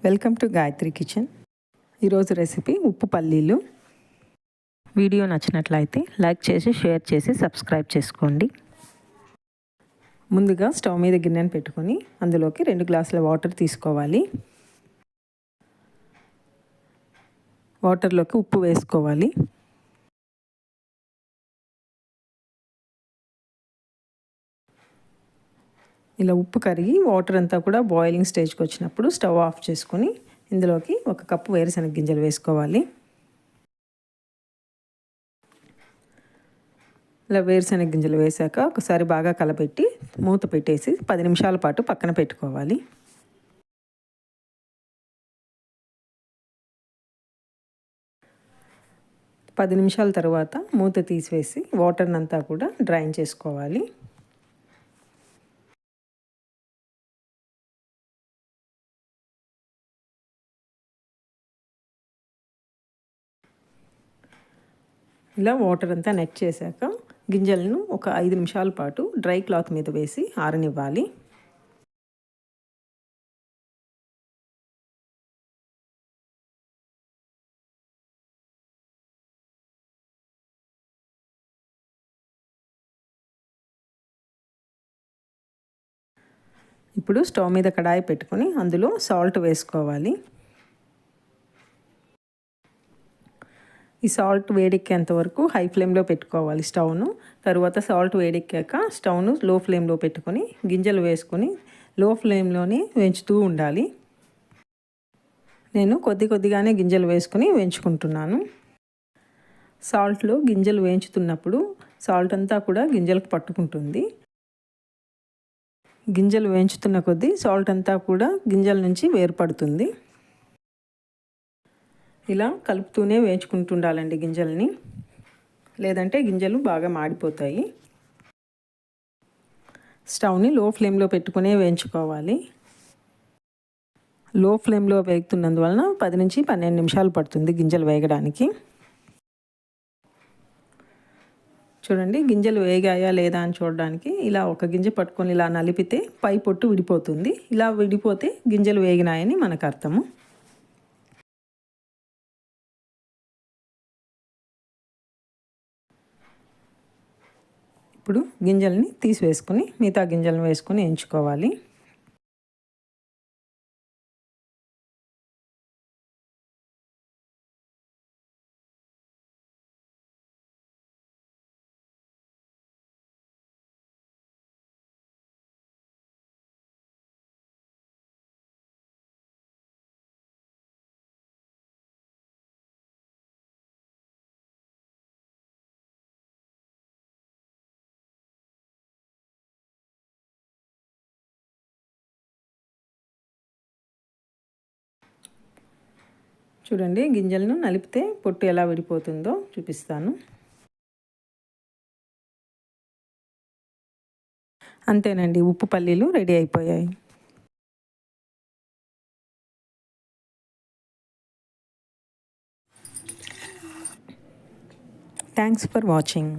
Welcome to Gayatri kitchen. ఈరోజు recipe ఉప్పు పల్లీలు. వీడియో నచ్చినట్లయితే లైక్ చేసి షేర్ చేసి సబ్స్క్రైబ్ చేసుకోండి. ముందుగా స్టవ్ మీద గిన్నెను పెట్టుకొని అందులోకి 2 గ్లాసుల వాటర్ తీసుకోవాలి. వాటర్లోకి ఉప్పు వేసుకోవాలి. ఇలా ఉప్పు కరిగి వాటర్ అంతా కూడా బాయిలింగ్ స్టేజ్కి వచ్చినప్పుడు స్టవ్ ఆఫ్ చేసుకొని ఇందులోకి 1 కప్పు వేరుశనగ గింజలు వేసుకోవాలి. ఇలా వేరుశనగ గింజలు వేసాక ఒకసారి బాగా కలపెట్టి మూత పెట్టేసి 10 నిమిషాల పాటు పక్కన పెట్టుకోవాలి. పది నిమిషాల తర్వాత మూత తీసివేసి వాటర్ని అంతా కూడా డ్రైన్ చేసుకోవాలి. ఇలా వాటర్ అంతా నెట్ చేశాక గింజలను ఒక 5 నిమిషాల పాటు డ్రై క్లాత్ మీద వేసి ఆరనివ్వాలి. ఇప్పుడు స్టవ్ మీద కడాయి పెట్టుకొని అందులో సాల్ట్ వేసుకోవాలి. ఈ సాల్ట్ వేడెక్కేంత వరకు హై ఫ్లేమ్లో పెట్టుకోవాలి స్టవ్ను. తర్వాత సాల్ట్ వేడెక్కాక స్టవ్ను లో ఫ్లేమ్లో పెట్టుకొని గింజలు వేసుకొని లో ఫ్లేమ్లోనే వేయించుతూ ఉండాలి. నేను కొద్దిగానే గింజలు వేసుకొని వేయించుకుంటున్నాను. సాల్ట్లో గింజలు వేయించుతున్నప్పుడు సాల్ట్ అంతా కూడా గింజలకు పట్టుకుంటుంది. గింజలు వేయించుతున్న కొద్దీ సాల్ట్ అంతా కూడా గింజల నుంచి వేరుపడుతుంది. ఇలా కలుపుతూనే వేయించుకుంటుండాలండి గింజల్ని, లేదంటే గింజలు బాగా మాడిపోతాయి. స్టవ్ని లో ఫ్లేమ్లో పెట్టుకునే వేయించుకోవాలి. లో ఫ్లేమ్లో వేగుతున్నందువలన 10 నుంచి 12 నిమిషాలు పడుతుంది గింజలు వేగడానికి. చూడండి, గింజలు వేగాయా లేదా అని చూడడానికి ఇలా ఒక గింజ పట్టుకొని ఇలా నలిపితే పై పొట్టు విడిపోతుంది. ఇలా విడిపోతే గింజలు వేగినాయని మనకు అర్థము. ఇప్పుడు గింజల్ని తీసివేసుకొని మిగతా గింజలను వేసుకొని వేయించుకోవాలి. చూడండి, గింజలను నలిపితే పొట్టు ఎలా విడిపోతుందో చూపిస్తాను. అంతేనండి, ఉప్పు పల్లీలు రెడీ అయిపోయాయి. Thanks for watching.